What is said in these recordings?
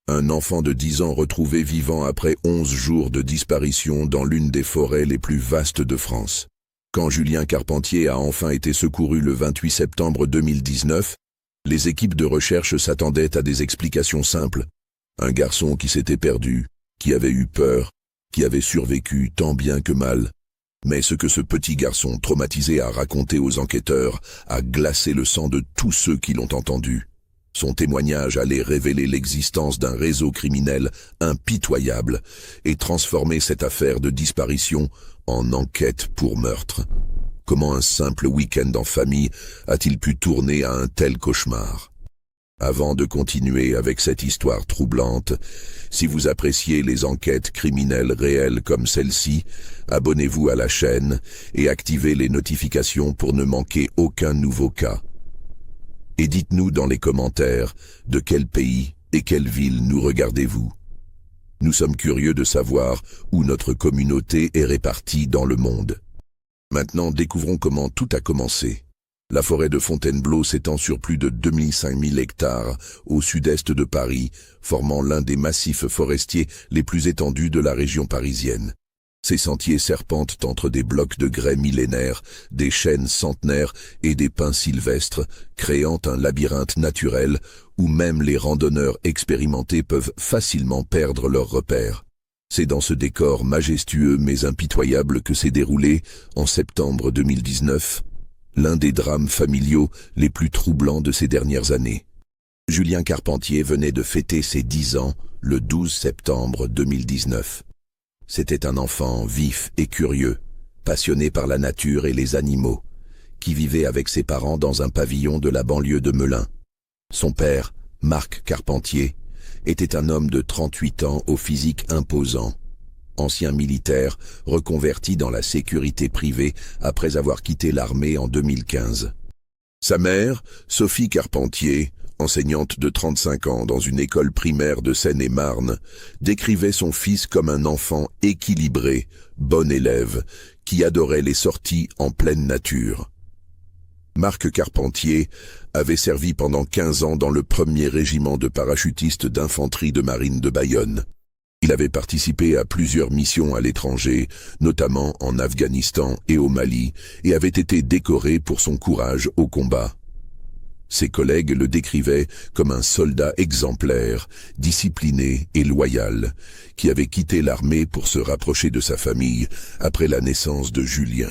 Un enfant de 10 ans retrouvé vivant après 11 jours de disparition dans l'une des forêts les plus vastes de France. Quand Julien Carpentier a enfin été secouru le 28 septembre 2019, les équipes de recherche s'attendaient à des explications simples. Un garçon qui s'était perdu, qui avait eu peur, qui avait survécu tant bien que mal. Mais ce que ce petit garçon traumatisé a raconté aux enquêteurs a glacé le sang de tous ceux qui l'ont entendu. Son témoignage allait révéler l'existence d'un réseau criminel impitoyable et transformer cette affaire de disparition en enquête pour meurtre. Comment un simple week-end en famille a-t-il pu tourner à un tel cauchemar? Avant de continuer avec cette histoire troublante, si vous appréciez les enquêtes criminelles réelles comme celle-ci, abonnez-vous à la chaîne et activez les notifications pour ne manquer aucun nouveau cas. Et dites-nous dans les commentaires de quel pays et quelle ville nous regardez-vous. Nous sommes curieux de savoir où notre communauté est répartie dans le monde. Maintenant, découvrons comment tout a commencé. La forêt de Fontainebleau s'étend sur plus de 2500 hectares au sud-est de Paris, formant l'un des massifs forestiers les plus étendus de la région parisienne. Ces sentiers serpentent entre des blocs de grès millénaires, des chênes centenaires et des pins sylvestres, créant un labyrinthe naturel où même les randonneurs expérimentés peuvent facilement perdre leurs repères. C'est dans ce décor majestueux mais impitoyable que s'est déroulé, en septembre 2019, l'un des drames familiaux les plus troublants de ces dernières années. Julien Carpentier venait de fêter ses 10 ans le 12 septembre 2019. C'était un enfant vif et curieux, passionné par la nature et les animaux, qui vivait avec ses parents dans un pavillon de la banlieue de Melun. Son père, Marc Carpentier, était un homme de 38 ans au physique imposant, ancien militaire reconverti dans la sécurité privée après avoir quitté l'armée en 2015. Sa mère, Sophie Carpentier, enseignante de 35 ans dans une école primaire de Seine-et-Marne, décrivait son fils comme un enfant équilibré, bon élève, qui adorait les sorties en pleine nature. Marc Carpentier avait servi pendant 15 ans dans le 1er régiment de parachutistes d'infanterie de marine de Bayonne. Il avait participé à plusieurs missions à l'étranger, notamment en Afghanistan et au Mali, et avait été décoré pour son courage au combat. Ses collègues le décrivaient comme un soldat exemplaire, discipliné et loyal, qui avait quitté l'armée pour se rapprocher de sa famille après la naissance de Julien.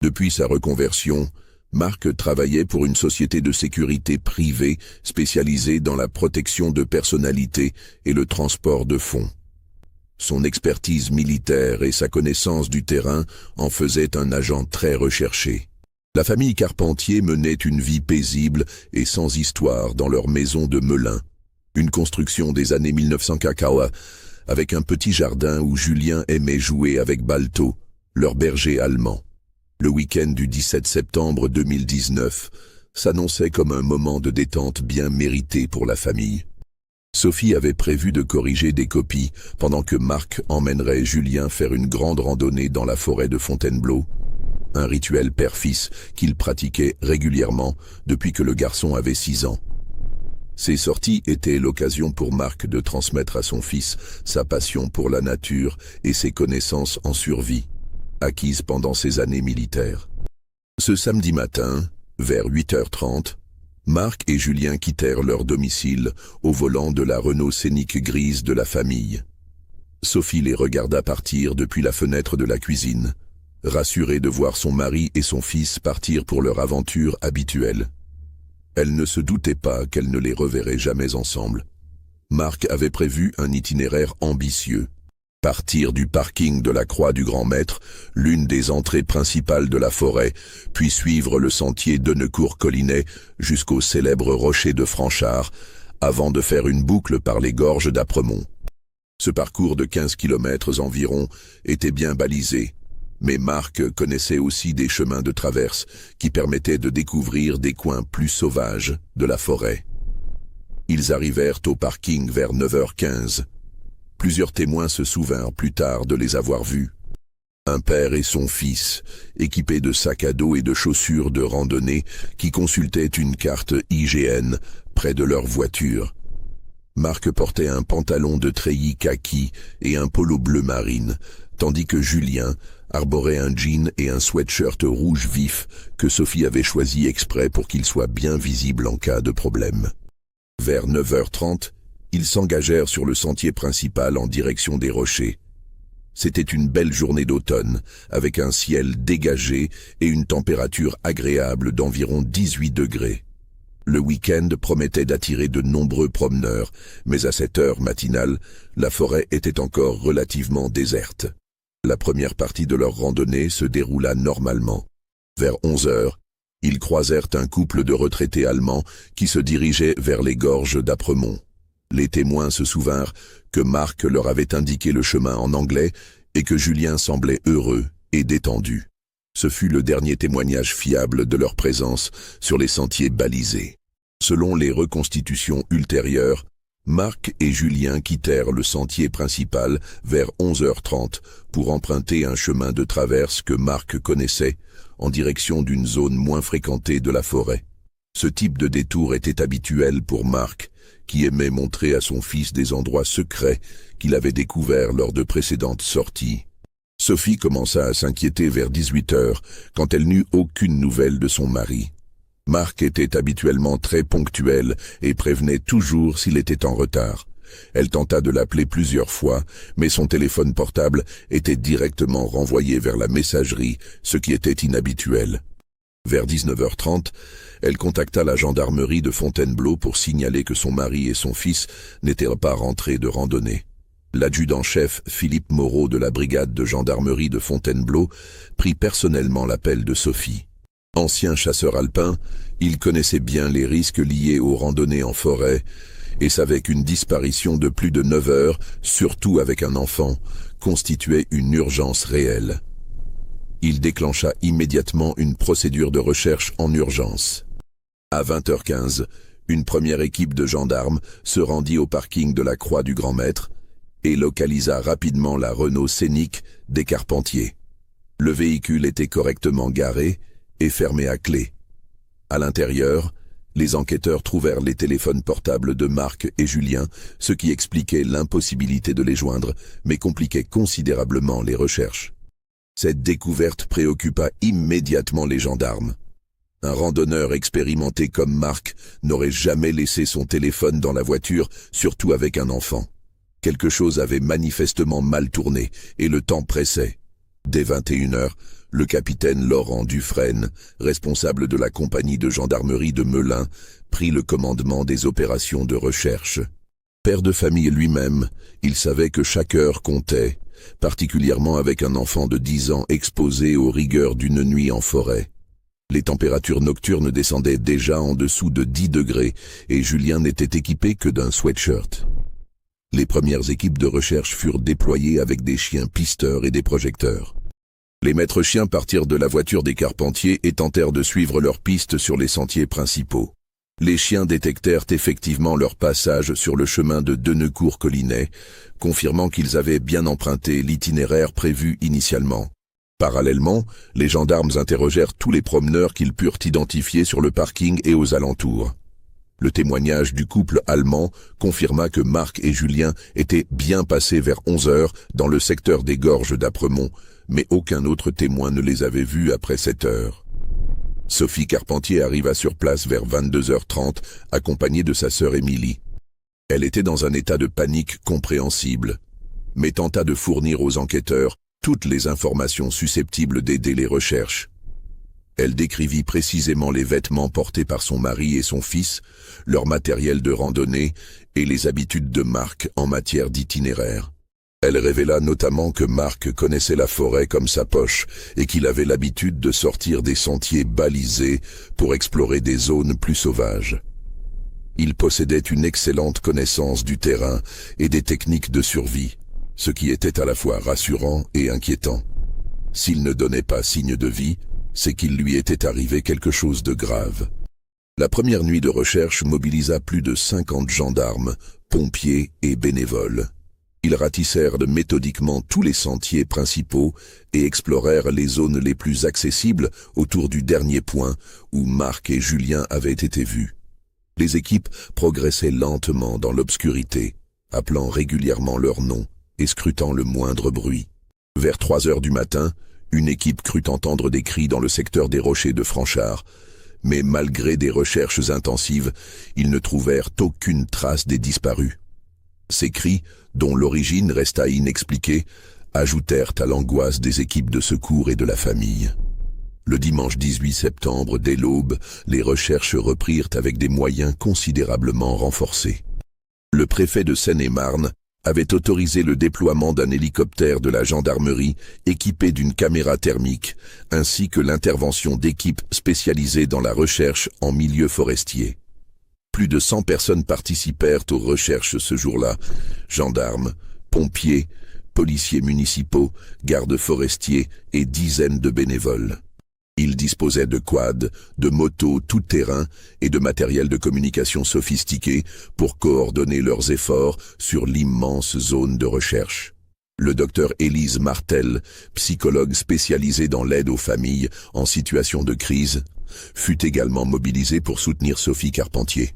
Depuis sa reconversion, Marc travaillait pour une société de sécurité privée spécialisée dans la protection de personnalités et le transport de fonds. Son expertise militaire et sa connaissance du terrain en faisaient un agent très recherché. La famille Carpentier menait une vie paisible et sans histoire dans leur maison de Melun, une construction des années 1900 cacao, avec un petit jardin où Julien aimait jouer avec Balto, leur berger allemand. Le week-end du 17 septembre 2019 s'annonçait comme un moment de détente bien mérité pour la famille. Sophie avait prévu de corriger des copies pendant que Marc emmènerait Julien faire une grande randonnée dans la forêt de Fontainebleau. Un rituel père-fils qu'il pratiquait régulièrement depuis que le garçon avait 6 ans. Ces sorties étaient l'occasion pour Marc de transmettre à son fils sa passion pour la nature et ses connaissances en survie, acquises pendant ses années militaires. Ce samedi matin, vers 8h30, Marc et Julien quittèrent leur domicile au volant de la Renault Scénic grise de la famille. Sophie les regarda partir depuis la fenêtre de la cuisine, rassurée de voir son mari et son fils partir pour leur aventure habituelle. Elle ne se doutait pas qu'elle ne les reverrait jamais ensemble. Marc avait prévu un itinéraire ambitieux. Partir du parking de la Croix du Grand Maître, l'une des entrées principales de la forêt, puis suivre le sentier Denecourt-Collinet jusqu'au célèbre rocher de Franchard, avant de faire une boucle par les gorges d'Apremont. Ce parcours de 15 km environ était bien balisé, mais Marc connaissait aussi des chemins de traverse qui permettaient de découvrir des coins plus sauvages de la forêt. Ils arrivèrent au parking vers 9h15. Plusieurs témoins se souvinrent plus tard de les avoir vus. Un père et son fils, équipés de sacs à dos et de chaussures de randonnée, qui consultaient une carte IGN près de leur voiture. Marc portait un pantalon de treillis kaki et un polo bleu marine, tandis que Julien arborait un jean et un sweatshirt rouge vif que Sophie avait choisi exprès pour qu'il soit bien visible en cas de problème. Vers 9h30, ils s'engagèrent sur le sentier principal en direction des rochers. C'était une belle journée d'automne, avec un ciel dégagé et une température agréable d'environ 18 degrés. Le week-end promettait d'attirer de nombreux promeneurs, mais à cette heure matinale, la forêt était encore relativement déserte. La première partie de leur randonnée se déroula normalement. Vers 11h, ils croisèrent un couple de retraités allemands qui se dirigeaient vers les gorges d'Apremont. Les témoins se souvinrent que Marc leur avait indiqué le chemin en anglais et que Julien semblait heureux et détendu. Ce fut le dernier témoignage fiable de leur présence sur les sentiers balisés. Selon les reconstitutions ultérieures, Marc et Julien quittèrent le sentier principal vers 11h30 pour emprunter un chemin de traverse que Marc connaissait en direction d'une zone moins fréquentée de la forêt. Ce type de détour était habituel pour Marc, qui aimait montrer à son fils des endroits secrets qu'il avait découverts lors de précédentes sorties. Sophie commença à s'inquiéter vers 18h quand elle n'eut aucune nouvelle de son mari. Marc était habituellement très ponctuel et prévenait toujours s'il était en retard. Elle tenta de l'appeler plusieurs fois, mais son téléphone portable était directement renvoyé vers la messagerie, ce qui était inhabituel. Vers 19h30, elle contacta la gendarmerie de Fontainebleau pour signaler que son mari et son fils n'étaient pas rentrés de randonnée. L'adjudant-chef Philippe Moreau de la brigade de gendarmerie de Fontainebleau prit personnellement l'appel de Sophie. Ancien chasseur alpin, il connaissait bien les risques liés aux randonnées en forêt et savait qu'une disparition de plus de 9 heures, surtout avec un enfant, constituait une urgence réelle. Il déclencha immédiatement une procédure de recherche en urgence. À 20h15, une première équipe de gendarmes se rendit au parking de la Croix du Grand Maître et localisa rapidement la Renault Scénic des Carpentiers. Le véhicule était correctement garé et fermé à clé. À l'intérieur, les enquêteurs trouvèrent les téléphones portables de Marc et Julien, ce qui expliquait l'impossibilité de les joindre, mais compliquait considérablement les recherches. Cette découverte préoccupa immédiatement les gendarmes. Un randonneur expérimenté comme Marc n'aurait jamais laissé son téléphone dans la voiture, surtout avec un enfant. Quelque chose avait manifestement mal tourné et le temps pressait. Dès 21h, le capitaine Laurent Dufresne, responsable de la compagnie de gendarmerie de Melun, prit le commandement des opérations de recherche. Père de famille lui-même, il savait que chaque heure comptait, particulièrement avec un enfant de 10 ans exposé aux rigueurs d'une nuit en forêt. Les températures nocturnes descendaient déjà en dessous de 10 degrés et Julien n'était équipé que d'un sweatshirt. Les premières équipes de recherche furent déployées avec des chiens pisteurs et des projecteurs. Les maîtres chiens partirent de la voiture des Carpentiers et tentèrent de suivre leurs pistes sur les sentiers principaux. Les chiens détectèrent effectivement leur passage sur le chemin de Deneucourt-Collinet, confirmant qu'ils avaient bien emprunté l'itinéraire prévu initialement. Parallèlement, les gendarmes interrogèrent tous les promeneurs qu'ils purent identifier sur le parking et aux alentours. Le témoignage du couple allemand confirma que Marc et Julien étaient bien passés vers 11h dans le secteur des gorges d'Apremont, mais aucun autre témoin ne les avait vus après cette heure. Sophie Carpentier arriva sur place vers 22h30, accompagnée de sa sœur Émilie. Elle était dans un état de panique compréhensible, mais tenta de fournir aux enquêteurs toutes les informations susceptibles d'aider les recherches. Elle décrivit précisément les vêtements portés par son mari et son fils, leur matériel de randonnée et les habitudes de Marc en matière d'itinéraire. Elle révéla notamment que Marc connaissait la forêt comme sa poche et qu'il avait l'habitude de sortir des sentiers balisés pour explorer des zones plus sauvages. Il possédait une excellente connaissance du terrain et des techniques de survie, ce qui était à la fois rassurant et inquiétant. S'il ne donnait pas signe de vie, c'est qu'il lui était arrivé quelque chose de grave. La première nuit de recherche mobilisa plus de 50 gendarmes, pompiers et bénévoles. Ils ratissèrent méthodiquement tous les sentiers principaux et explorèrent les zones les plus accessibles autour du dernier point où Marc et Julien avaient été vus. Les équipes progressaient lentement dans l'obscurité, appelant régulièrement leur nom et scrutant le moindre bruit. Vers 3 heures du matin, une équipe crut entendre des cris dans le secteur des rochers de Franchard, mais malgré des recherches intensives, ils ne trouvèrent aucune trace des disparus. Ces cris, dont l'origine resta inexpliquée, ajoutèrent à l'angoisse des équipes de secours et de la famille. Le dimanche 18 septembre, dès l'aube, les recherches reprirent avec des moyens considérablement renforcés. Le préfet de Seine-et-Marne avait autorisé le déploiement d'un hélicoptère de la gendarmerie équipé d'une caméra thermique, ainsi que l'intervention d'équipes spécialisées dans la recherche en milieu forestier. Plus de 100 personnes participèrent aux recherches ce jour-là, gendarmes, pompiers, policiers municipaux, gardes forestiers et dizaines de bénévoles. Ils disposaient de quads, de motos tout-terrain et de matériel de communication sophistiqué pour coordonner leurs efforts sur l'immense zone de recherche. Le docteur Élise Martel, psychologue spécialisée dans l'aide aux familles en situation de crise, fut également mobilisée pour soutenir Sophie Carpentier.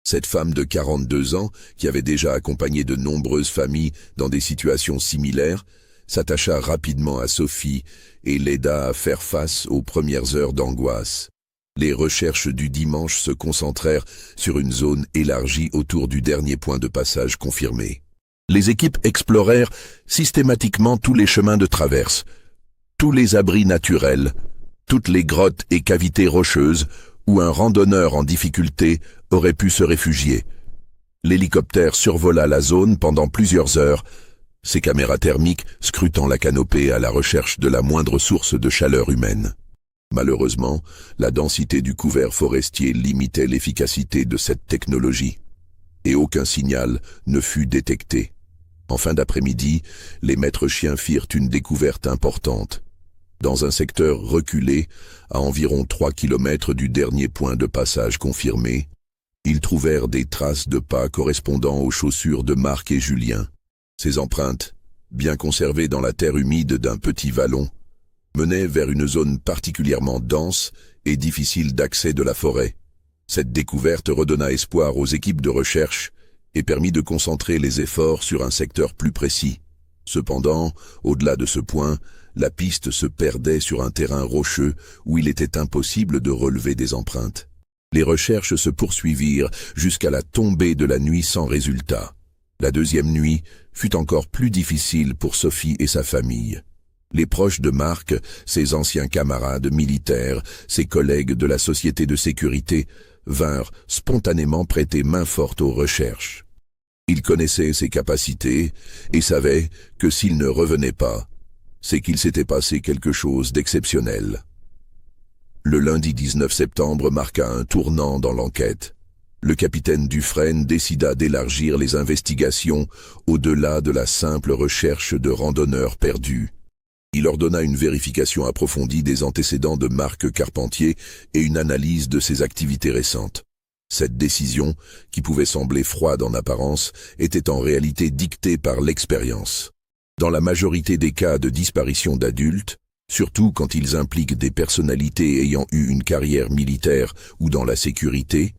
Cette femme de 42 ans, qui avait déjà accompagné de nombreuses familles dans des situations similaires, s'attacha rapidement à Sophie et l'aida à faire face aux premières heures d'angoisse. Les recherches du dimanche se concentrèrent sur une zone élargie autour du dernier point de passage confirmé. Les équipes explorèrent systématiquement tous les chemins de traverse, tous les abris naturels, toutes les grottes et cavités rocheuses où un randonneur en difficulté aurait pu se réfugier. L'hélicoptère survola la zone pendant plusieurs heures, ses caméras thermiques scrutant la canopée à la recherche de la moindre source de chaleur humaine. Malheureusement, la densité du couvert forestier limitait l'efficacité de cette technologie, et aucun signal ne fut détecté. En fin d'après-midi, les maîtres chiens firent une découverte importante. Dans un secteur reculé, à environ 3 km du dernier point de passage confirmé, ils trouvèrent des traces de pas correspondant aux chaussures de Marc et Julien. Ces empreintes, bien conservées dans la terre humide d'un petit vallon, menaient vers une zone particulièrement dense et difficile d'accès de la forêt. Cette découverte redonna espoir aux équipes de recherche et permit de concentrer les efforts sur un secteur plus précis. Cependant, au-delà de ce point, la piste se perdait sur un terrain rocheux où il était impossible de relever des empreintes. Les recherches se poursuivirent jusqu'à la tombée de la nuit sans résultat. La deuxième nuit fut encore plus difficile pour Sophie et sa famille. Les proches de Marc, ses anciens camarades militaires, ses collègues de la société de sécurité, vinrent spontanément prêter main forte aux recherches. Ils connaissaient ses capacités et savaient que s'il ne revenait pas, c'est qu'il s'était passé quelque chose d'exceptionnel. Le lundi 19 septembre marqua un tournant dans l'enquête. Le capitaine Dufresne décida d'élargir les investigations au-delà de la simple recherche de randonneurs perdus. Il ordonna une vérification approfondie des antécédents de Marc Carpentier et une analyse de ses activités récentes. Cette décision, qui pouvait sembler froide en apparence, était en réalité dictée par l'expérience. Dans la majorité des cas de disparition d'adultes, surtout quand ils impliquent des personnalités ayant eu une carrière militaire ou dans la sécurité,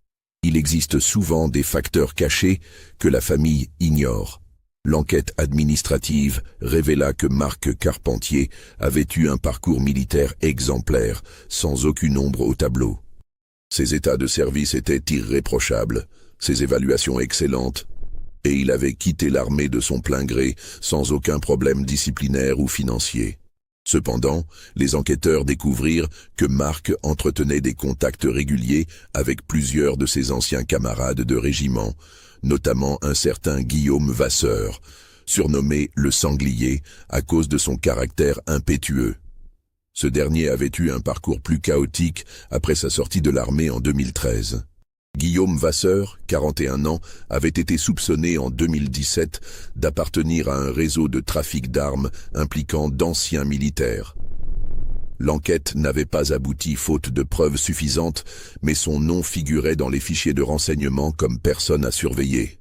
il existe souvent des facteurs cachés que la famille ignore. L'enquête administrative révéla que Marc Carpentier avait eu un parcours militaire exemplaire, sans aucune ombre au tableau. Ses états de service étaient irréprochables, ses évaluations excellentes, et il avait quitté l'armée de son plein gré, sans aucun problème disciplinaire ou financier. Cependant, les enquêteurs découvrirent que Marc entretenait des contacts réguliers avec plusieurs de ses anciens camarades de régiment, notamment un certain Guillaume Vasseur, surnommé le Sanglier à cause de son caractère impétueux. Ce dernier avait eu un parcours plus chaotique après sa sortie de l'armée en 2013. Guillaume Vasseur, 41 ans, avait été soupçonné en 2017 d'appartenir à un réseau de trafic d'armes impliquant d'anciens militaires. L'enquête n'avait pas abouti faute de preuves suffisantes, mais son nom figurait dans les fichiers de renseignement comme personne à surveiller.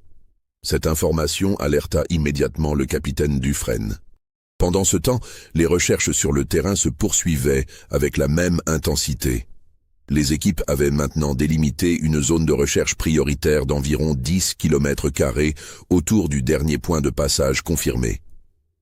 Cette information alerta immédiatement le capitaine Dufresne. Pendant ce temps, les recherches sur le terrain se poursuivaient avec la même intensité. Les équipes avaient maintenant délimité une zone de recherche prioritaire d'environ 10 km² autour du dernier point de passage confirmé.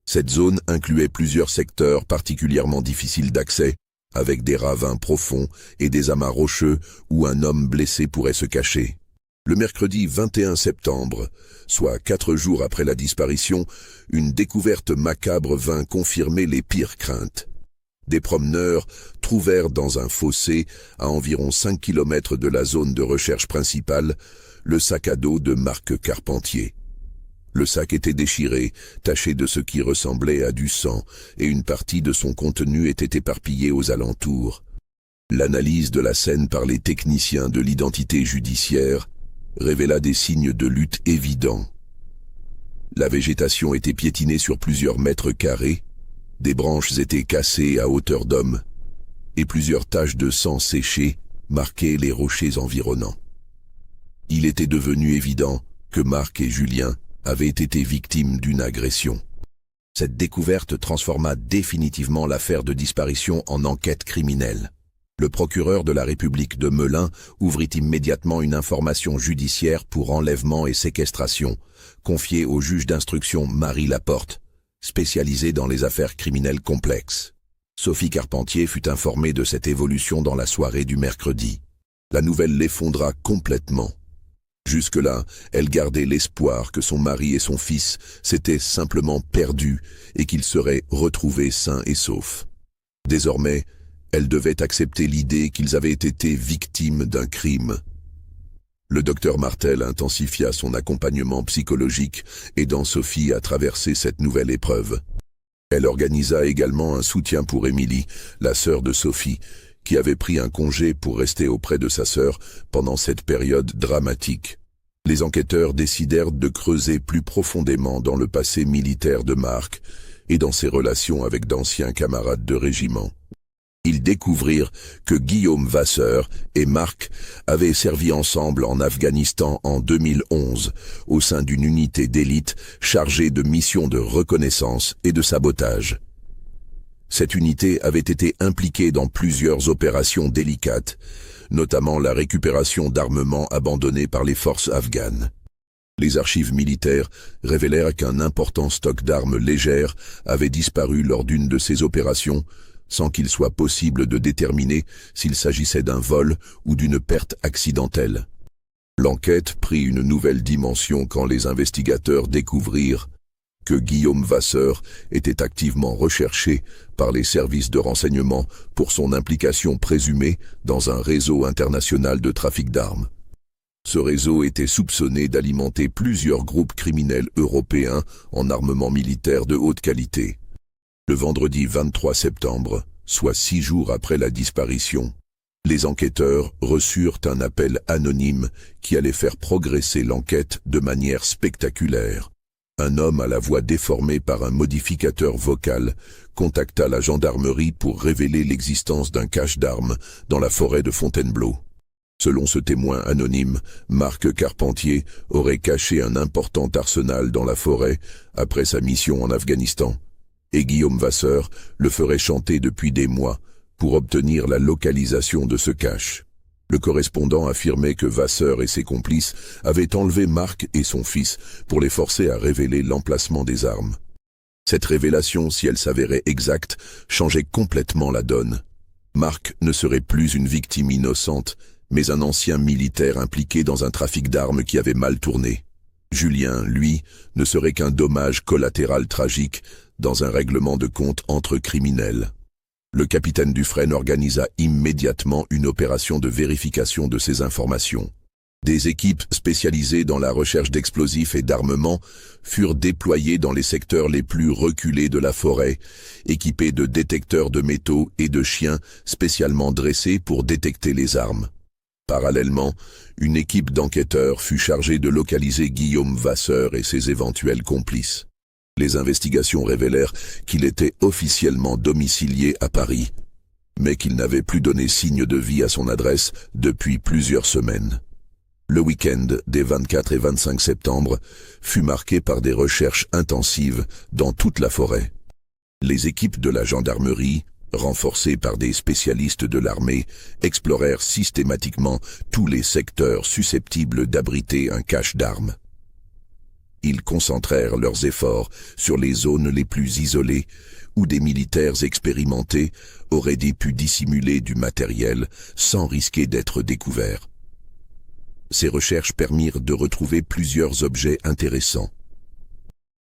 Cette zone incluait plusieurs secteurs particulièrement difficiles d'accès, avec des ravins profonds et des amas rocheux où un homme blessé pourrait se cacher. Le mercredi 21 septembre, soit 4 jours après la disparition, une découverte macabre vint confirmer les pires craintes. Des promeneurs trouvèrent dans un fossé, à environ 5 km de la zone de recherche principale, le sac à dos de Marc Carpentier. Le sac était déchiré, taché de ce qui ressemblait à du sang, et une partie de son contenu était éparpillée aux alentours. L'analyse de la scène par les techniciens de l'identité judiciaire révéla des signes de lutte évidents. La végétation était piétinée sur plusieurs mètres carrés, des branches étaient cassées à hauteur d'homme, et plusieurs taches de sang séché marquaient les rochers environnants. Il était devenu évident que Marc et Julien avaient été victimes d'une agression. Cette découverte transforma définitivement l'affaire de disparition en enquête criminelle. Le procureur de la République de Melun ouvrit immédiatement une information judiciaire pour enlèvement et séquestration, confiée au juge d'instruction Marie Laporte, spécialisée dans les affaires criminelles complexes. Sophie Carpentier fut informée de cette évolution dans la soirée du mercredi. La nouvelle l'effondra complètement. Jusque-là, elle gardait l'espoir que son mari et son fils s'étaient simplement perdus et qu'ils seraient retrouvés sains et saufs. Désormais, elle devait accepter l'idée qu'ils avaient été victimes d'un crime. Le docteur Martel intensifia son accompagnement psychologique, aidant Sophie à traverser cette nouvelle épreuve. Elle organisa également un soutien pour Émilie, la sœur de Sophie, qui avait pris un congé pour rester auprès de sa sœur pendant cette période dramatique. Les enquêteurs décidèrent de creuser plus profondément dans le passé militaire de Marc et dans ses relations avec d'anciens camarades de régiment. Ils découvrirent que Guillaume Vasseur et Marc avaient servi ensemble en Afghanistan en 2011 au sein d'une unité d'élite chargée de missions de reconnaissance et de sabotage. Cette unité avait été impliquée dans plusieurs opérations délicates, notamment la récupération d'armements abandonnés par les forces afghanes. Les archives militaires révélèrent qu'un important stock d'armes légères avait disparu lors d'une de ces opérations, sans qu'il soit possible de déterminer s'il s'agissait d'un vol ou d'une perte accidentelle. L'enquête prit une nouvelle dimension quand les investigateurs découvrirent que Guillaume Vasseur était activement recherché par les services de renseignement pour son implication présumée dans un réseau international de trafic d'armes. Ce réseau était soupçonné d'alimenter plusieurs groupes criminels européens en armement militaire de haute qualité. Le vendredi 23 septembre, soit 6 jours après la disparition, les enquêteurs reçurent un appel anonyme qui allait faire progresser l'enquête de manière spectaculaire. Un homme à la voix déformée par un modificateur vocal contacta la gendarmerie pour révéler l'existence d'un cache d'armes dans la forêt de Fontainebleau. Selon ce témoin anonyme, Marc Carpentier aurait caché un important arsenal dans la forêt après sa mission en Afghanistan, et Guillaume Vasseur le ferait chanter depuis des mois pour obtenir la localisation de ce cache. Le correspondant affirmait que Vasseur et ses complices avaient enlevé Marc et son fils pour les forcer à révéler l'emplacement des armes. Cette révélation, si elle s'avérait exacte, changeait complètement la donne. Marc ne serait plus une victime innocente, mais un ancien militaire impliqué dans un trafic d'armes qui avait mal tourné. Julien, lui, ne serait qu'un dommage collatéral tragique dans un règlement de compte entre criminels. Le capitaine Dufresne organisa immédiatement une opération de vérification de ces informations. Des équipes spécialisées dans la recherche d'explosifs et d'armements furent déployées dans les secteurs les plus reculés de la forêt, équipées de détecteurs de métaux et de chiens spécialement dressés pour détecter les armes. Parallèlement, une équipe d'enquêteurs fut chargée de localiser Guillaume Vasseur et ses éventuels complices. Les investigations révélèrent qu'il était officiellement domicilié à Paris, mais qu'il n'avait plus donné signe de vie à son adresse depuis plusieurs semaines. Le week-end des 24 et 25 septembre fut marqué par des recherches intensives dans toute la forêt. Les équipes de la gendarmerie, renforcés par des spécialistes de l'armée, explorèrent systématiquement tous les secteurs susceptibles d'abriter un cache d'armes. Ils concentrèrent leurs efforts sur les zones les plus isolées, où des militaires expérimentés auraient pu dissimuler du matériel sans risquer d'être découverts. Ces recherches permirent de retrouver plusieurs objets intéressants.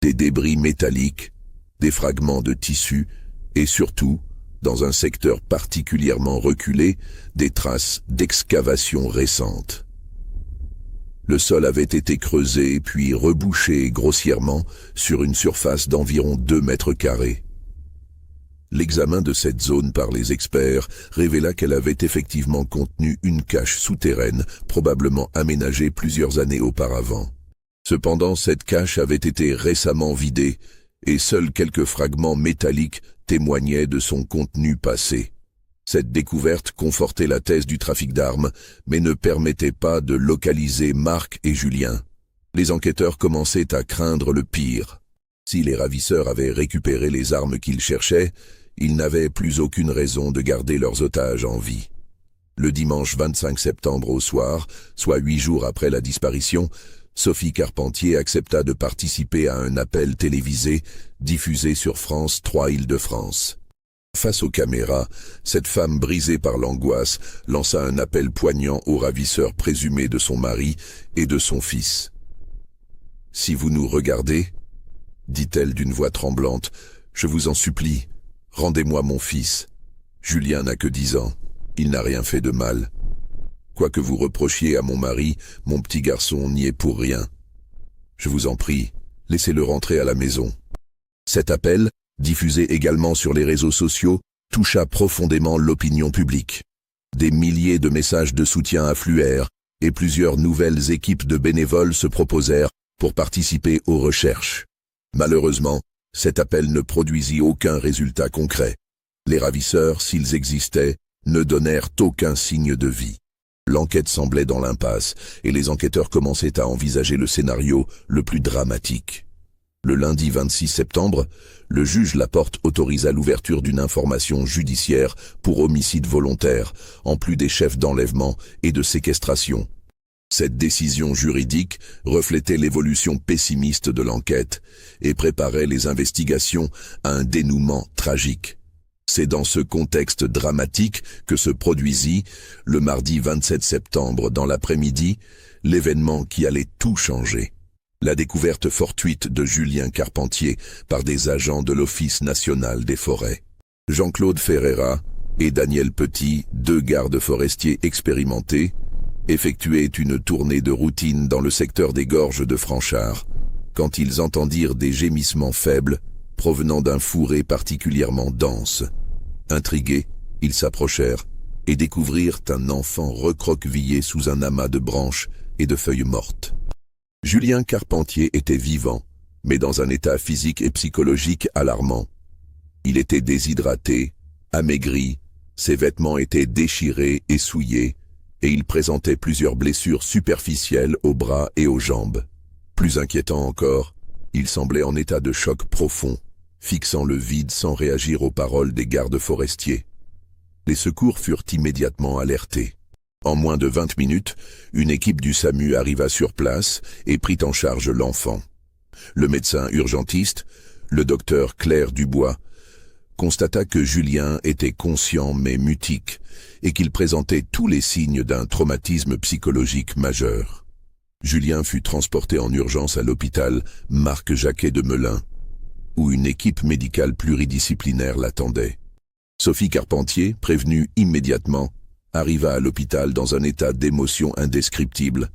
Des débris métalliques, des fragments de tissus et surtout, dans un secteur particulièrement reculé, des traces d'excavations récentes. Le sol avait été creusé puis rebouché grossièrement sur une surface d'environ 2 mètres carrés. L'examen de cette zone par les experts révéla qu'elle avait effectivement contenu une cache souterraine, probablement aménagée plusieurs années auparavant. Cependant, cette cache avait été récemment vidée et seuls quelques fragments métalliques témoignaient de son contenu passé. Cette découverte confortait la thèse du trafic d'armes, mais ne permettait pas de localiser Marc et Julien. Les enquêteurs commençaient à craindre le pire. Si les ravisseurs avaient récupéré les armes qu'ils cherchaient, ils n'avaient plus aucune raison de garder leurs otages en vie. Le dimanche 25 septembre au soir, soit 8 jours après la disparition, Sophie Carpentier accepta de participer à un appel télévisé diffusé sur France 3 Île-de-France. Face aux caméras, cette femme brisée par l'angoisse lança un appel poignant aux ravisseurs présumés de son mari et de son fils. « Si vous nous regardez, dit-elle d'une voix tremblante, je vous en supplie, rendez-moi mon fils. Julien n'a que 10 ans, il n'a rien fait de mal. Quoi que vous reprochiez à mon mari, mon petit garçon n'y est pour rien. Je vous en prie, laissez-le rentrer à la maison. » Cet appel, diffusé également sur les réseaux sociaux, toucha profondément l'opinion publique. Des milliers de messages de soutien affluèrent et plusieurs nouvelles équipes de bénévoles se proposèrent pour participer aux recherches. Malheureusement, cet appel ne produisit aucun résultat concret. Les ravisseurs, s'ils existaient, ne donnèrent aucun signe de vie. L'enquête semblait dans l'impasse et les enquêteurs commençaient à envisager le scénario le plus dramatique. Le lundi 26 septembre, le juge Laporte autorisa l'ouverture d'une information judiciaire pour homicide volontaire, en plus des chefs d'enlèvement et de séquestration. Cette décision juridique reflétait l'évolution pessimiste de l'enquête et préparait les investigations à un dénouement tragique. C'est dans ce contexte dramatique que se produisit, le mardi 27 septembre dans l'après-midi, l'événement qui allait tout changer. La découverte fortuite de Julien Carpentier par des agents de l'Office national des forêts. Jean-Claude Ferreira et Daniel Petit, 2 gardes forestiers expérimentés, effectuaient une tournée de routine dans le secteur des gorges de Franchart, quand ils entendirent des gémissements faibles provenant d'un fourré particulièrement dense. Intrigués, ils s'approchèrent et découvrirent un enfant recroquevillé sous un amas de branches et de feuilles mortes. Julien Carpentier était vivant, mais dans un état physique et psychologique alarmant. Il était déshydraté, amaigri, ses vêtements étaient déchirés et souillés, et il présentait plusieurs blessures superficielles aux bras et aux jambes. Plus inquiétant encore, il semblait en état de choc profond, fixant le vide sans réagir aux paroles des gardes forestiers. Les secours furent immédiatement alertés. En moins de 20 minutes, une équipe du SAMU arriva sur place et prit en charge l'enfant. Le médecin urgentiste, le docteur Claire Dubois, constata que Julien était conscient mais mutique et qu'il présentait tous les signes d'un traumatisme psychologique majeur. Julien fut transporté en urgence à l'hôpital Marc-Jacquet de Melun, où une équipe médicale pluridisciplinaire l'attendait. Sophie Carpentier, prévenue immédiatement, arriva à l'hôpital dans un état d'émotion indescriptible,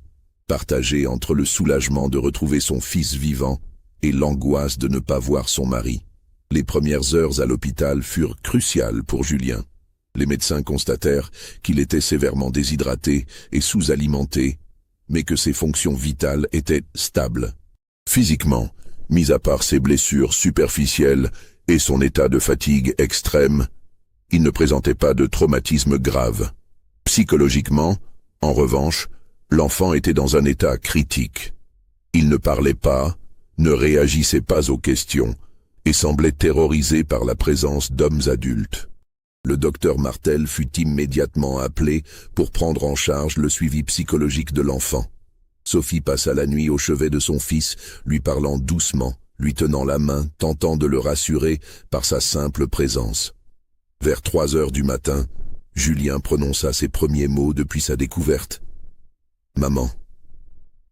partagé entre le soulagement de retrouver son fils vivant et l'angoisse de ne pas voir son mari. Les premières heures à l'hôpital furent cruciales pour Julien. Les médecins constatèrent qu'il était sévèrement déshydraté et sous-alimenté, mais que ses fonctions vitales étaient stables. Physiquement, mis à part ses blessures superficielles et son état de fatigue extrême, il ne présentait pas de traumatisme grave. Psychologiquement, en revanche, l'enfant était dans un état critique. Il ne parlait pas, ne réagissait pas aux questions et semblait terrorisé par la présence d'hommes adultes. Le docteur Martel fut immédiatement appelé pour prendre en charge le suivi psychologique de l'enfant. Sophie passa la nuit au chevet de son fils, lui parlant doucement, lui tenant la main, tentant de le rassurer par sa simple présence. Vers 3 heures du matin, Julien prononça ses premiers mots depuis sa découverte. « Maman,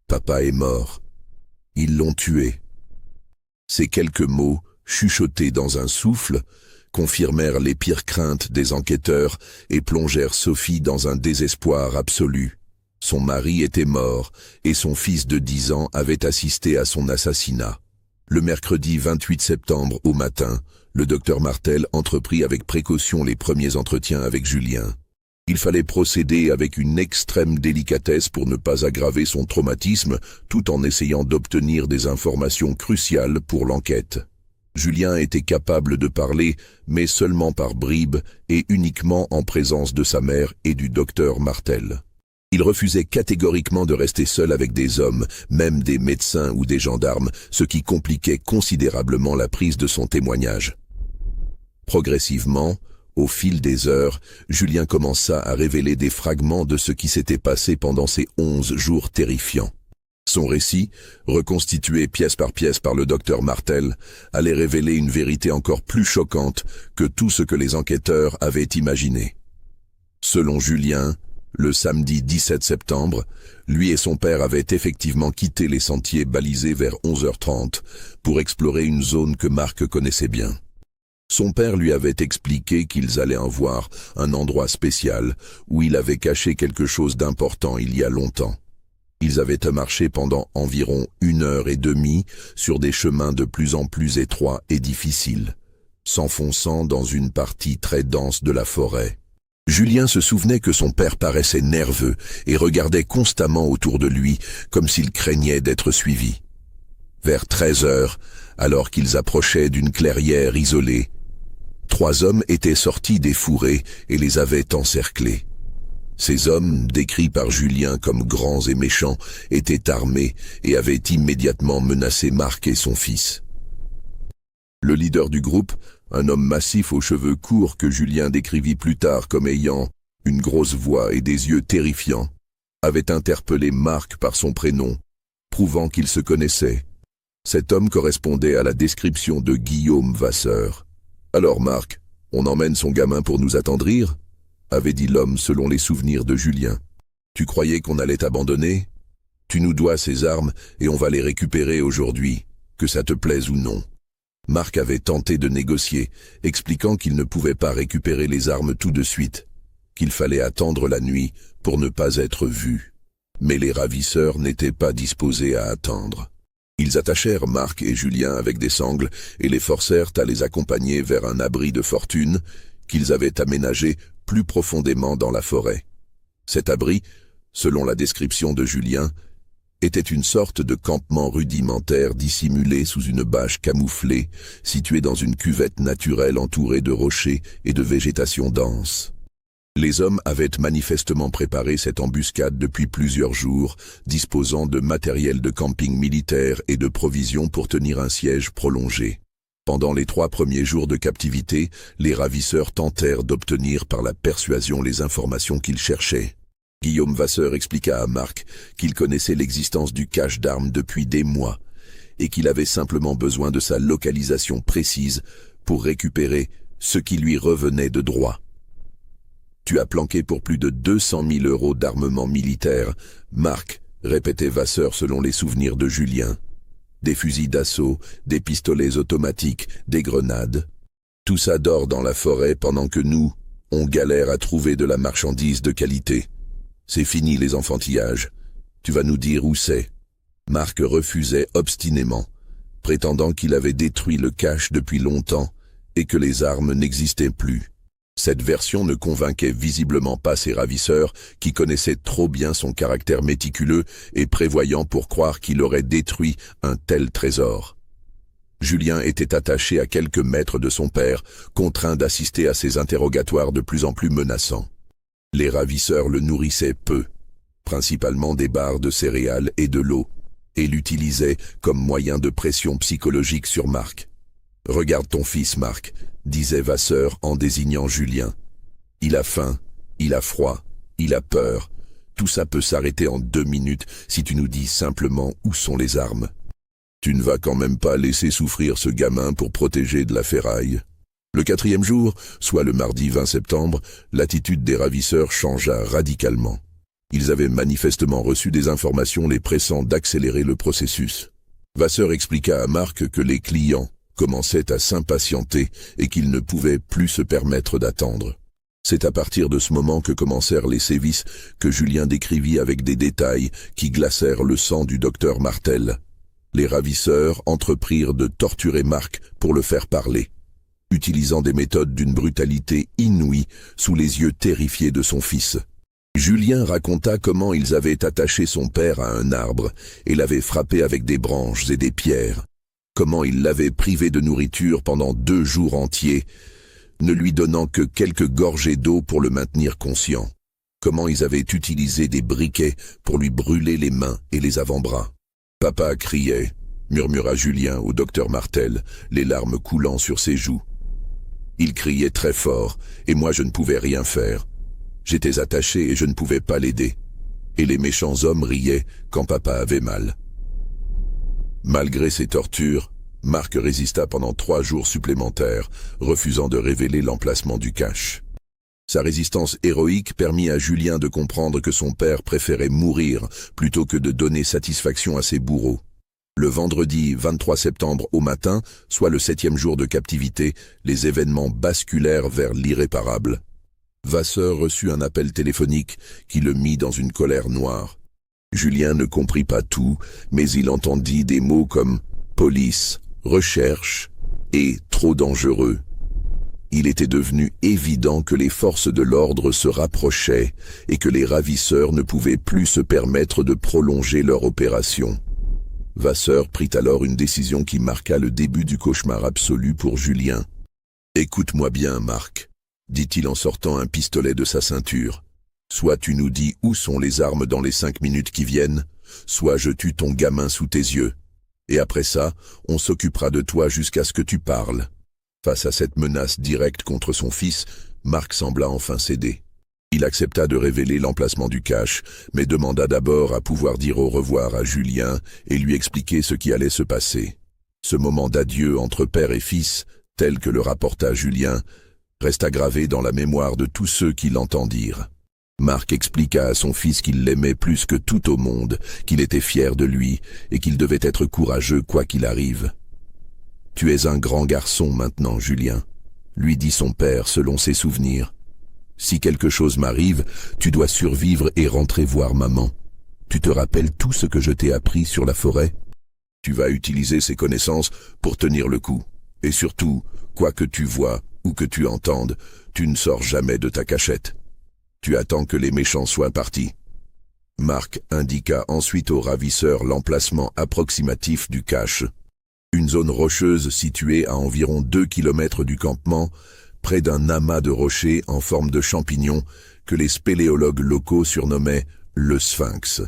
papa est mort. Ils l'ont tué. » Ces quelques mots, chuchotés dans un souffle, confirmèrent les pires craintes des enquêteurs et plongèrent Sophie dans un désespoir absolu. Son mari était mort et son fils de 10 ans avait assisté à son assassinat. Le mercredi 28 septembre au matin, le docteur Martel entreprit avec précaution les premiers entretiens avec Julien. Il fallait procéder avec une extrême délicatesse pour ne pas aggraver son traumatisme, tout en essayant d'obtenir des informations cruciales pour l'enquête. Julien était capable de parler, mais seulement par bribes et uniquement en présence de sa mère et du docteur Martel. Il refusait catégoriquement de rester seul avec des hommes, même des médecins ou des gendarmes, ce qui compliquait considérablement la prise de son témoignage. Progressivement, au fil des heures, Julien commença à révéler des fragments de ce qui s'était passé pendant ces 11 jours terrifiants. Son récit, reconstitué pièce par le docteur Martel, allait révéler une vérité encore plus choquante que tout ce que les enquêteurs avaient imaginé. Selon Julien, le samedi 17 septembre, lui et son père avaient effectivement quitté les sentiers balisés vers 11h30 pour explorer une zone que Marc connaissait bien. Son père lui avait expliqué qu'ils allaient en voir un endroit spécial où il avait caché quelque chose d'important il y a longtemps. Ils avaient marché pendant environ 1h30 sur des chemins de plus en plus étroits et difficiles, s'enfonçant dans une partie très dense de la forêt. Julien se souvenait que son père paraissait nerveux et regardait constamment autour de lui comme s'il craignait d'être suivi. Vers 13h, alors qu'ils approchaient d'une clairière isolée, 3 hommes étaient sortis des fourrés et les avaient encerclés. Ces hommes, décrits par Julien comme grands et méchants, étaient armés et avaient immédiatement menacé Marc et son fils. Le leader du groupe, un homme massif aux cheveux courts que Julien décrivit plus tard comme ayant une grosse voix et des yeux terrifiants, avait interpellé Marc par son prénom, prouvant qu'ils se connaissaient. Cet homme correspondait à la description de Guillaume Vasseur. « Alors Marc, on emmène son gamin pour nous attendrir ?» avait dit l'homme selon les souvenirs de Julien. « Tu croyais qu'on allait t'abandonner? Tu nous dois ces armes et on va les récupérer aujourd'hui, que ça te plaise ou non. » Marc avait tenté de négocier, expliquant qu'il ne pouvait pas récupérer les armes tout de suite, qu'il fallait attendre la nuit pour ne pas être vu. Mais les ravisseurs n'étaient pas disposés à attendre. Ils attachèrent Marc et Julien avec des sangles et les forcèrent à les accompagner vers un abri de fortune qu'ils avaient aménagé plus profondément dans la forêt. Cet abri, selon la description de Julien, était une sorte de campement rudimentaire dissimulé sous une bâche camouflée, située dans une cuvette naturelle entourée de rochers et de végétation dense. Les hommes avaient manifestement préparé cette embuscade depuis plusieurs jours, disposant de matériel de camping militaire et de provisions pour tenir un siège prolongé. Pendant les 3 premiers jours de captivité, les ravisseurs tentèrent d'obtenir par la persuasion les informations qu'ils cherchaient. Guillaume Vasseur expliqua à Marc qu'il connaissait l'existence du cache d'armes depuis des mois et qu'il avait simplement besoin de sa localisation précise pour récupérer ce qui lui revenait de droit. « Tu as planqué pour plus de 200 000 € d'armement militaire, Marc, » répétait Vasseur selon les souvenirs de Julien. « Des fusils d'assaut, des pistolets automatiques, des grenades. Tout ça dort dans la forêt pendant que nous, on galère à trouver de la marchandise de qualité. C'est fini les enfantillages. Tu vas nous dire où c'est. » Marc refusait obstinément, prétendant qu'il avait détruit le cache depuis longtemps et que les armes n'existaient plus. Cette version ne convainquait visiblement pas ses ravisseurs qui connaissaient trop bien son caractère méticuleux et prévoyant pour croire qu'il aurait détruit un tel trésor. Julien était attaché à quelques mètres de son père, contraint d'assister à ses interrogatoires de plus en plus menaçants. Les ravisseurs le nourrissaient peu, principalement des barres de céréales et de l'eau, et l'utilisaient comme moyen de pression psychologique sur Marc. « Regarde ton fils, Marc », disait Vasseur en désignant Julien. Il a faim, il a froid, il a peur. Tout ça peut s'arrêter en 2 minutes si tu nous dis simplement où sont les armes. Tu ne vas quand même pas laisser souffrir ce gamin pour protéger de la ferraille. Le 4e jour, soit le mardi 20 septembre, l'attitude des ravisseurs changea radicalement. Ils avaient manifestement reçu des informations les pressant d'accélérer le processus. Vasseur expliqua à Marc que les clients commençaient à s'impatienter et qu'ils ne pouvaient plus se permettre d'attendre. C'est à partir de ce moment que commencèrent les sévices que Julien décrivit avec des détails qui glacèrent le sang du docteur Martel. Les ravisseurs entreprirent de torturer Marc pour le faire parler, utilisant des méthodes d'une brutalité inouïe sous les yeux terrifiés de son fils. Julien raconta comment ils avaient attaché son père à un arbre et l'avaient frappé avec des branches et des pierres, comment ils l'avaient privé de nourriture pendant 2 jours entiers, ne lui donnant que quelques gorgées d'eau pour le maintenir conscient, comment ils avaient utilisé des briquets pour lui brûler les mains et les avant-bras. « Papa criait », murmura Julien au docteur Martel, les larmes coulant sur ses joues. Il criait très fort, et moi je ne pouvais rien faire. J'étais attaché et je ne pouvais pas l'aider. Et les méchants hommes riaient quand papa avait mal. Malgré ces tortures, Marc résista pendant 3 jours supplémentaires, refusant de révéler l'emplacement du cache. Sa résistance héroïque permit à Julien de comprendre que son père préférait mourir plutôt que de donner satisfaction à ses bourreaux. Le vendredi 23 septembre au matin, soit le 7e jour de captivité, les événements basculèrent vers l'irréparable. Vasseur reçut un appel téléphonique qui le mit dans une colère noire. Julien ne comprit pas tout, mais il entendit des mots comme « police »,« recherche » et « trop dangereux ». Il était devenu évident que les forces de l'ordre se rapprochaient et que les ravisseurs ne pouvaient plus se permettre de prolonger leur opération. Vasseur prit alors une décision qui marqua le début du cauchemar absolu pour Julien. « Écoute-moi bien, Marc », dit-il en sortant un pistolet de sa ceinture. « Soit tu nous dis où sont les armes dans les 5 minutes qui viennent, soit je tue ton gamin sous tes yeux. Et après ça, on s'occupera de toi jusqu'à ce que tu parles. » Face à cette menace directe contre son fils, Marc sembla enfin céder. Il accepta de révéler l'emplacement du cache, mais demanda d'abord à pouvoir dire au revoir à Julien et lui expliquer ce qui allait se passer. Ce moment d'adieu entre père et fils, tel que le rapporta Julien, resta gravé dans la mémoire de tous ceux qui l'entendirent. Marc expliqua à son fils qu'il l'aimait plus que tout au monde, qu'il était fier de lui et qu'il devait être courageux quoi qu'il arrive. « Tu es un grand garçon maintenant, Julien », lui dit son père selon ses souvenirs. « Si quelque chose m'arrive, tu dois survivre et rentrer voir maman. Tu te rappelles tout ce que je t'ai appris sur la forêt? Tu vas utiliser ces connaissances pour tenir le coup. Et surtout, quoi que tu vois ou que tu entendes, tu ne sors jamais de ta cachette. Tu attends que les méchants soient partis. » Marc indiqua ensuite aux ravisseurs l'emplacement approximatif du cache. Une zone rocheuse située à environ 2 kilomètres du campement, près d'un amas de rochers en forme de champignons que les spéléologues locaux surnommaient le Sphinx.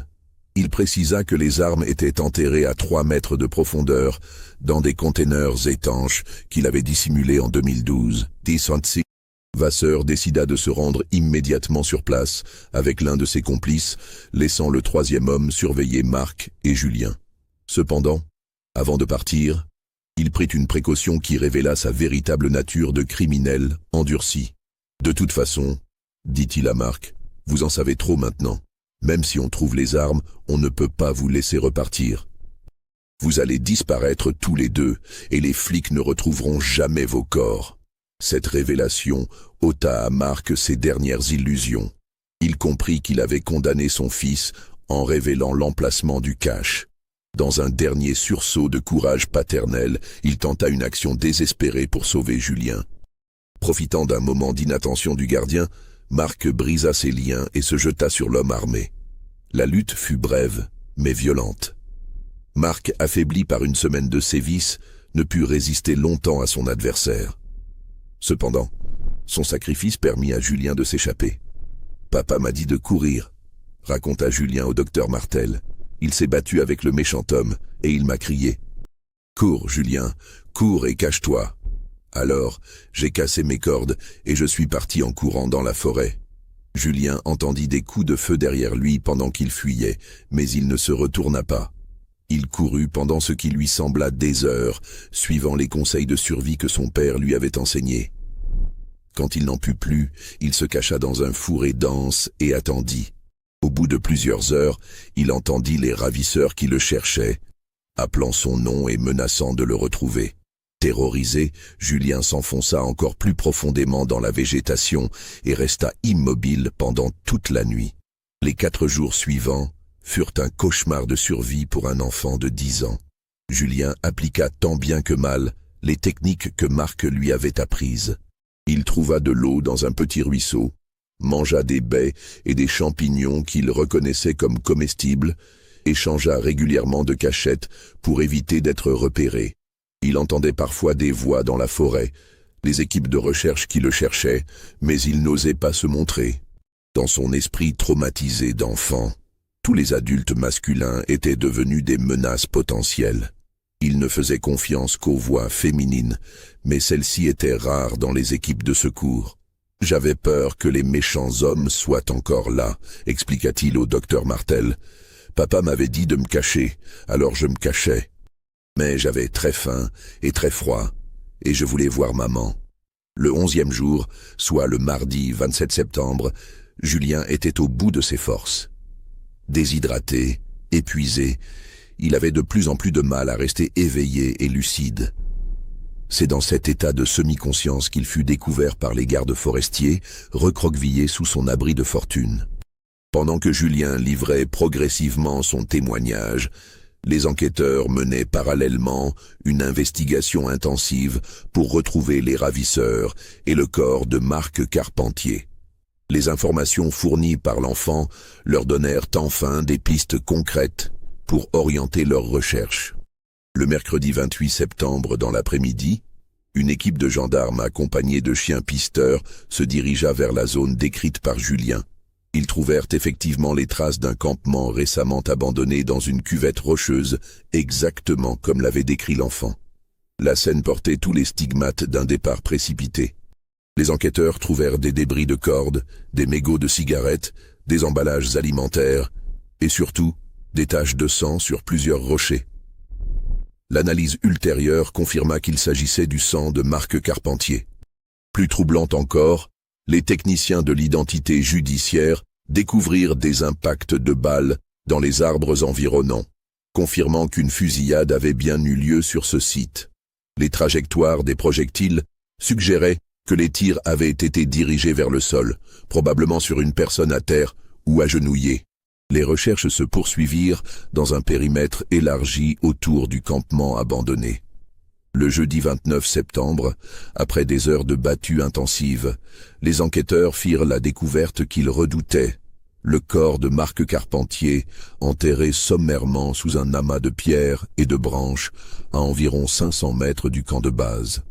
Il précisa que les armes étaient enterrées à 3 mètres de profondeur dans des containers étanches qu'il avait dissimulés en 2012. Vasseur décida de se rendre immédiatement sur place avec l'un de ses complices, laissant le 3e homme surveiller Marc et Julien. Cependant, avant de partir, il prit une précaution qui révéla sa véritable nature de criminel endurci. « De toute façon, dit-il à Marc, vous en savez trop maintenant. Même si on trouve les armes, on ne peut pas vous laisser repartir. Vous allez disparaître tous les deux, et les flics ne retrouveront jamais vos corps. » Cette révélation ôta à Marc ses dernières illusions. Il comprit qu'il avait condamné son fils en révélant l'emplacement du cache. Dans un dernier sursaut de courage paternel, il tenta une action désespérée pour sauver Julien. Profitant d'un moment d'inattention du gardien, Marc brisa ses liens et se jeta sur l'homme armé. La lutte fut brève, mais violente. Marc, affaibli par une semaine de sévices, ne put résister longtemps à son adversaire. Cependant, son sacrifice permit à Julien de s'échapper. « Papa m'a dit de courir », raconta Julien au docteur Martel. « Il s'est battu avec le méchant homme et il m'a crié. « Cours, Julien, cours et cache-toi » Alors, j'ai cassé mes cordes et je suis parti en courant dans la forêt. Julien entendit des coups de feu derrière lui pendant qu'il fuyait, mais il ne se retourna pas. Il courut pendant ce qui lui sembla des heures, suivant les conseils de survie que son père lui avait enseignés. Quand il n'en put plus, il se cacha dans un fourré dense et attendit. Au bout de plusieurs heures, il entendit les ravisseurs qui le cherchaient, appelant son nom et menaçant de le retrouver. Terrorisé, Julien s'enfonça encore plus profondément dans la végétation et resta immobile pendant toute la nuit. Les 4 jours suivants furent un cauchemar de survie pour un enfant de 10 ans. Julien appliqua tant bien que mal les techniques que Marc lui avait apprises. Il trouva de l'eau dans un petit ruisseau, mangea des baies et des champignons qu'il reconnaissait comme comestibles, et changea régulièrement de cachette pour éviter d'être repéré. Il entendait parfois des voix dans la forêt, les équipes de recherche qui le cherchaient, mais il n'osait pas se montrer. Dans son esprit traumatisé d'enfant, tous les adultes masculins étaient devenus des menaces potentielles. Il ne faisait confiance qu'aux voix féminines, mais celles-ci étaient rares dans les équipes de secours. « J'avais peur que les méchants hommes soient encore là », expliqua-t-il au docteur Martel. « Papa m'avait dit de me cacher, alors je me cachais. Mais j'avais très faim et très froid, et je voulais voir maman. » Le 11e jour, soit le mardi 27 septembre, Julien était au bout de ses forces. Déshydraté, épuisé, il avait de plus en plus de mal à rester éveillé et lucide. C'est dans cet état de semi-conscience qu'il fut découvert par les gardes forestiers, recroquevillé sous son abri de fortune. Pendant que Julien livrait progressivement son témoignage, les enquêteurs menaient parallèlement une investigation intensive pour retrouver les ravisseurs et le corps de Marc Carpentier. Les informations fournies par l'enfant leur donnèrent enfin des pistes concrètes pour orienter leurs recherches. Le mercredi 28 septembre dans l'après-midi, une équipe de gendarmes accompagnée de chiens pisteurs se dirigea vers la zone décrite par Julien. Ils trouvèrent effectivement les traces d'un campement récemment abandonné dans une cuvette rocheuse, exactement comme l'avait décrit l'enfant. La scène portait tous les stigmates d'un départ précipité. Les enquêteurs trouvèrent des débris de cordes, des mégots de cigarettes, des emballages alimentaires et surtout des taches de sang sur plusieurs rochers. L'analyse ultérieure confirma qu'il s'agissait du sang de Marc Carpentier. Plus troublant encore, les techniciens de l'identité judiciaire découvrirent des impacts de balles dans les arbres environnants, confirmant qu'une fusillade avait bien eu lieu sur ce site. Les trajectoires des projectiles suggéraient que les tirs avaient été dirigés vers le sol, probablement sur une personne à terre ou agenouillée. Les recherches se poursuivirent dans un périmètre élargi autour du campement abandonné. Le jeudi 29 septembre, après des heures de battue intensive, les enquêteurs firent la découverte qu'ils redoutaient, le corps de Marc Carpentier enterré sommairement sous un amas de pierres et de branches à environ 500 mètres du camp de base.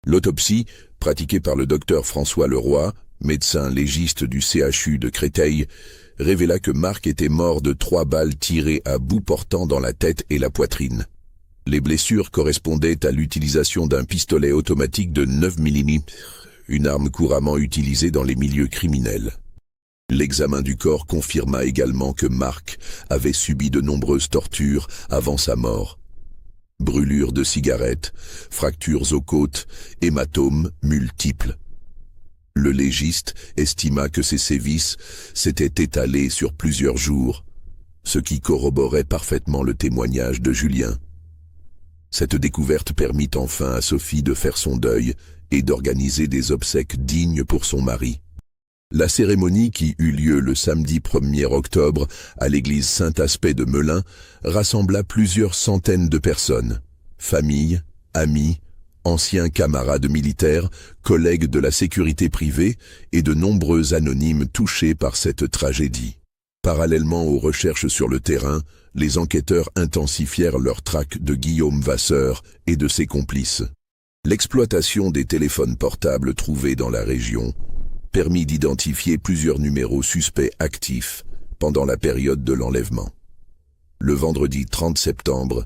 L'autopsie, pratiquée par le docteur François Leroy, médecin légiste du CHU de Créteil, révéla que Marc était mort de 3 balles tirées à bout portant dans la tête et la poitrine. Les blessures correspondaient à l'utilisation d'un pistolet automatique de 9 mm, une arme couramment utilisée dans les milieux criminels. L'examen du corps confirma également que Marc avait subi de nombreuses tortures avant sa mort. Brûlures de cigarettes, fractures aux côtes, hématomes multiples. Le légiste estima que ces sévices s'étaient étalés sur plusieurs jours, ce qui corroborait parfaitement le témoignage de Julien. Cette découverte permit enfin à Sophie de faire son deuil et d'organiser des obsèques dignes pour son mari. La cérémonie qui eut lieu le samedi 1er octobre à l'église Saint-Aspect de Melun rassembla plusieurs centaines de personnes, familles, amis, anciens camarades militaires, collègues de la sécurité privée et de nombreux anonymes touchés par cette tragédie. Parallèlement aux recherches sur le terrain, les enquêteurs intensifièrent leur traque de Guillaume Vasseur et de ses complices. L'exploitation des téléphones portables trouvés dans la région permit d'identifier plusieurs numéros suspects actifs pendant la période de l'enlèvement. Le vendredi 30 septembre,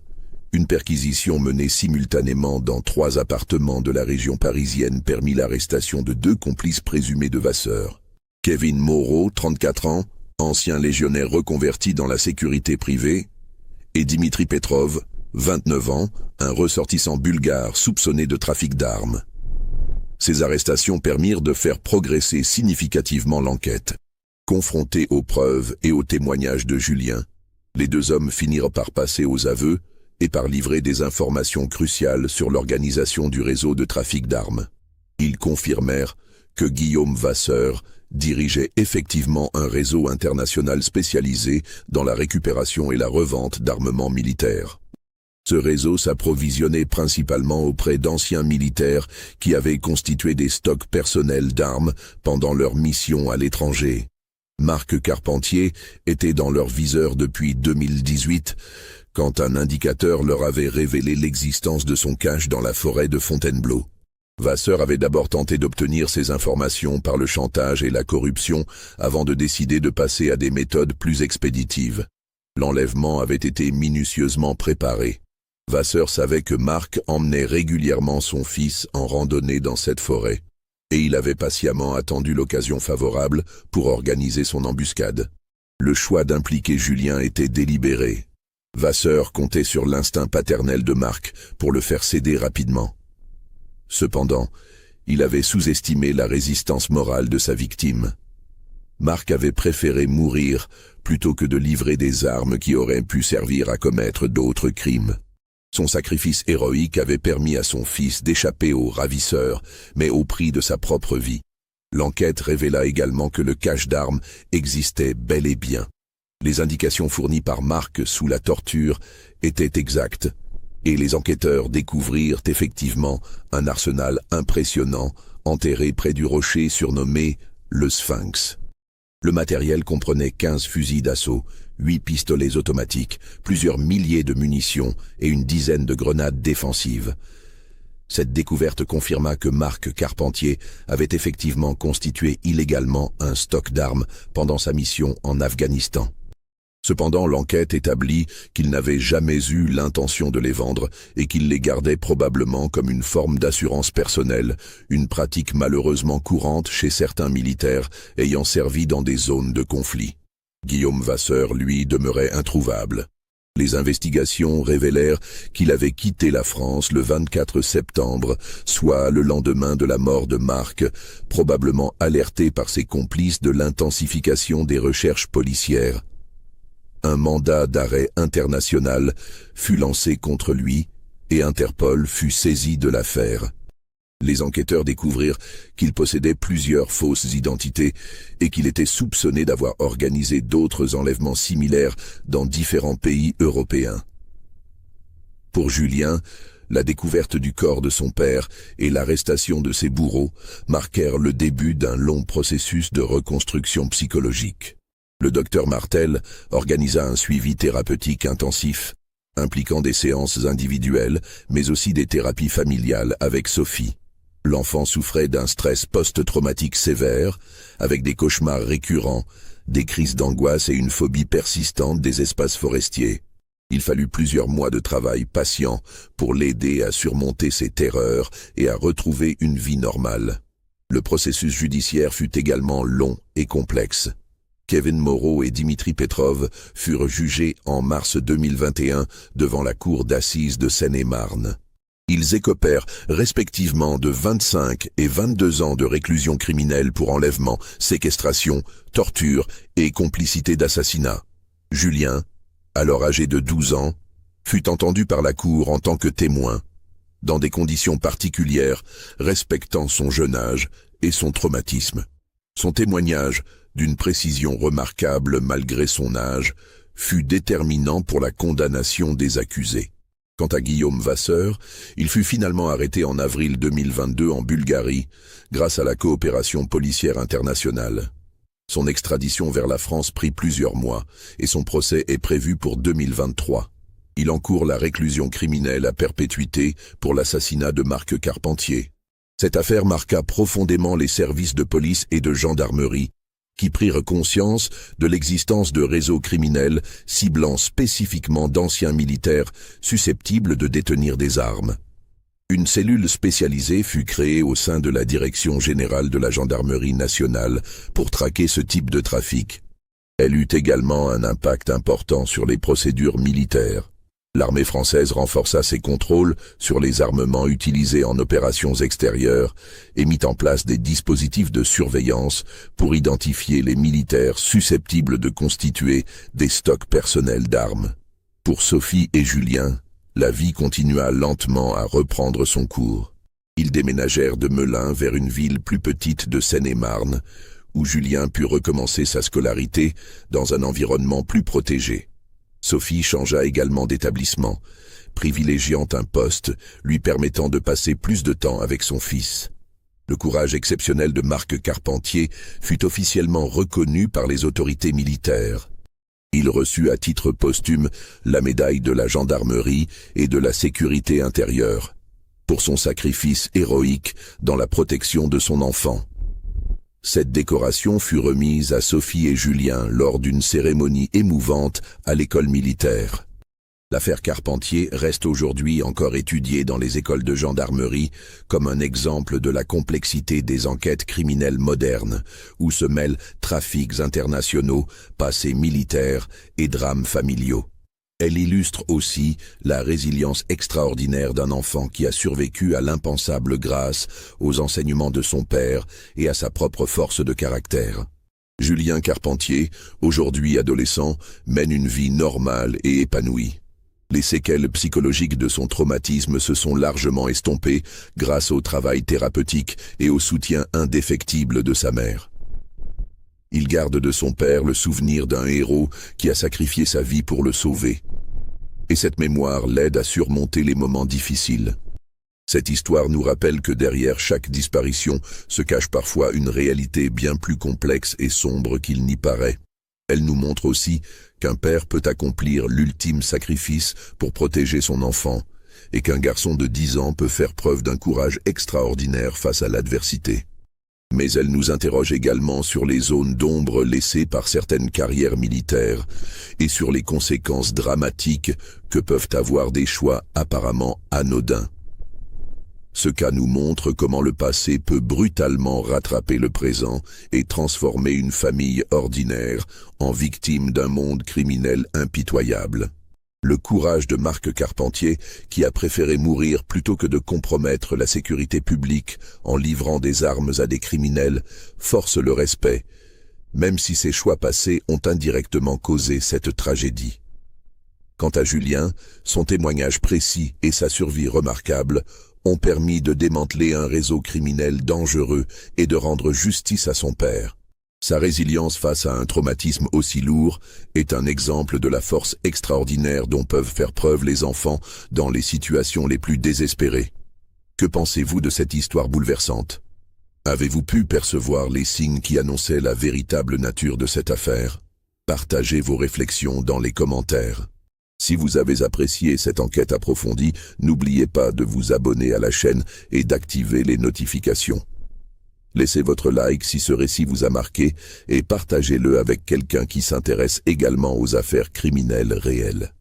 Une perquisition menée simultanément dans 3 appartements de la région parisienne permit l'arrestation de 2 complices présumés de Vasseur. Kevin Moreau, 34 ans, ancien légionnaire reconverti dans la sécurité privée, et Dimitri Petrov, 29 ans, un ressortissant bulgare soupçonné de trafic d'armes. Ces arrestations permirent de faire progresser significativement l'enquête. Confrontés aux preuves et aux témoignages de Julien, les 2 hommes finirent par passer aux aveux et par livrer des informations cruciales sur l'organisation du réseau de trafic d'armes. Ils confirmèrent que Guillaume Vasseur dirigeait effectivement un réseau international spécialisé dans la récupération et la revente d'armements militaires. Ce réseau s'approvisionnait principalement auprès d'anciens militaires qui avaient constitué des stocks personnels d'armes pendant leur mission à l'étranger. Marc Carpentier était dans leur viseur depuis 2018, quand un indicateur leur avait révélé l'existence de son cache dans la forêt de Fontainebleau. Vasseur avait d'abord tenté d'obtenir ces informations par le chantage et la corruption avant de décider de passer à des méthodes plus expéditives. L'enlèvement avait été minutieusement préparé. Vasseur savait que Marc emmenait régulièrement son fils en randonnée dans cette forêt, et il avait patiemment attendu l'occasion favorable pour organiser son embuscade. Le choix d'impliquer Julien était délibéré. Vasseur comptait sur l'instinct paternel de Marc pour le faire céder rapidement. Cependant, il avait sous-estimé la résistance morale de sa victime. Marc avait préféré mourir plutôt que de livrer des armes qui auraient pu servir à commettre d'autres crimes. Son sacrifice héroïque avait permis à son fils d'échapper aux ravisseurs, mais au prix de sa propre vie. L'enquête révéla également que le cache d'armes existait bel et bien. Les indications fournies par Marc sous la torture étaient exactes, et les enquêteurs découvrirent effectivement un arsenal impressionnant enterré près du rocher surnommé le Sphinx. Le matériel comprenait 15 fusils d'assaut, 8 pistolets automatiques, plusieurs milliers de munitions et une dizaine de grenades défensives. Cette découverte confirma que Marc Carpentier avait effectivement constitué illégalement un stock d'armes pendant sa mission en Afghanistan. Cependant, l'enquête établit qu'il n'avait jamais eu l'intention de les vendre et qu'il les gardait probablement comme une forme d'assurance personnelle, une pratique malheureusement courante chez certains militaires ayant servi dans des zones de conflit. Guillaume Vasseur, lui, demeurait introuvable. Les investigations révélèrent qu'il avait quitté la France le 24 septembre, soit le lendemain de la mort de Marc, probablement alerté par ses complices de l'intensification des recherches policières. Un mandat d'arrêt international fut lancé contre lui et Interpol fut saisi de l'affaire. Les enquêteurs découvrirent qu'il possédait plusieurs fausses identités et qu'il était soupçonné d'avoir organisé d'autres enlèvements similaires dans différents pays européens. Pour Julien, la découverte du corps de son père et l'arrestation de ses bourreaux marquèrent le début d'un long processus de reconstruction psychologique. Le docteur Martel organisa un suivi thérapeutique intensif, impliquant des séances individuelles, mais aussi des thérapies familiales avec Sophie. L'enfant souffrait d'un stress post-traumatique sévère, avec des cauchemars récurrents, des crises d'angoisse et une phobie persistante des espaces forestiers. Il fallut plusieurs mois de travail patient pour l'aider à surmonter ses terreurs et à retrouver une vie normale. Le processus judiciaire fut également long et complexe. Kevin Moreau et Dimitri Petrov furent jugés en mars 2021 devant la cour d'assises de Seine-et-Marne. Ils écopèrent respectivement de 25 et 22 ans de réclusion criminelle pour enlèvement, séquestration, torture et complicité d'assassinat. Julien, alors âgé de 12 ans, fut entendu par la cour en tant que témoin, dans des conditions particulières, respectant son jeune âge et son traumatisme. Son témoignage, d'une précision remarquable malgré son âge, fut déterminant pour la condamnation des accusés. Quant à Guillaume Vasseur, il fut finalement arrêté en avril 2022 en Bulgarie, grâce à la coopération policière internationale. Son extradition vers la France prit plusieurs mois, et son procès est prévu pour 2023. Il encourt la réclusion criminelle à perpétuité pour l'assassinat de Marc Carpentier. Cette affaire marqua profondément les services de police et de gendarmerie, qui prirent conscience de l'existence de réseaux criminels ciblant spécifiquement d'anciens militaires susceptibles de détenir des armes. Une cellule spécialisée fut créée au sein de la Direction générale de la Gendarmerie nationale pour traquer ce type de trafic. Elle eut également un impact important sur les procédures militaires. L'armée française renforça ses contrôles sur les armements utilisés en opérations extérieures et mit en place des dispositifs de surveillance pour identifier les militaires susceptibles de constituer des stocks personnels d'armes. Pour Sophie et Julien, la vie continua lentement à reprendre son cours. Ils déménagèrent de Melun vers une ville plus petite de Seine-et-Marne, où Julien put recommencer sa scolarité dans un environnement plus protégé. Sophie changea également d'établissement, privilégiant un poste lui permettant de passer plus de temps avec son fils. Le courage exceptionnel de Marc Carpentier fut officiellement reconnu par les autorités militaires. Il reçut à titre posthume la médaille de la gendarmerie et de la sécurité intérieure, pour son sacrifice héroïque dans la protection de son enfant. Cette décoration fut remise à Sophie et Julien lors d'une cérémonie émouvante à l'école militaire. L'affaire Carpentier reste aujourd'hui encore étudiée dans les écoles de gendarmerie comme un exemple de la complexité des enquêtes criminelles modernes, où se mêlent trafics internationaux, passés militaires et drames familiaux. Elle illustre aussi la résilience extraordinaire d'un enfant qui a survécu à l'impensable grâce aux enseignements de son père et à sa propre force de caractère. Julien Carpentier, aujourd'hui adolescent, mène une vie normale et épanouie. Les séquelles psychologiques de son traumatisme se sont largement estompées grâce au travail thérapeutique et au soutien indéfectible de sa mère. Il garde de son père le souvenir d'un héros qui a sacrifié sa vie pour le sauver. Et cette mémoire l'aide à surmonter les moments difficiles. Cette histoire nous rappelle que derrière chaque disparition se cache parfois une réalité bien plus complexe et sombre qu'il n'y paraît. Elle nous montre aussi qu'un père peut accomplir l'ultime sacrifice pour protéger son enfant, et qu'un garçon de 10 ans peut faire preuve d'un courage extraordinaire face à l'adversité. Mais elle nous interroge également sur les zones d'ombre laissées par certaines carrières militaires et sur les conséquences dramatiques que peuvent avoir des choix apparemment anodins. Ce cas nous montre comment le passé peut brutalement rattraper le présent et transformer une famille ordinaire en victime d'un monde criminel impitoyable. Le courage de Marc Carpentier, qui a préféré mourir plutôt que de compromettre la sécurité publique en livrant des armes à des criminels, force le respect, même si ses choix passés ont indirectement causé cette tragédie. Quant à Julien, son témoignage précis et sa survie remarquable ont permis de démanteler un réseau criminel dangereux et de rendre justice à son père. Sa résilience face à un traumatisme aussi lourd est un exemple de la force extraordinaire dont peuvent faire preuve les enfants dans les situations les plus désespérées. Que pensez-vous de cette histoire bouleversante? Avez-vous pu percevoir les signes qui annonçaient la véritable nature de cette affaire? Partagez vos réflexions dans les commentaires. Si vous avez apprécié cette enquête approfondie, n'oubliez pas de vous abonner à la chaîne et d'activer les notifications. Laissez votre like si ce récit vous a marqué et partagez-le avec quelqu'un qui s'intéresse également aux affaires criminelles réelles.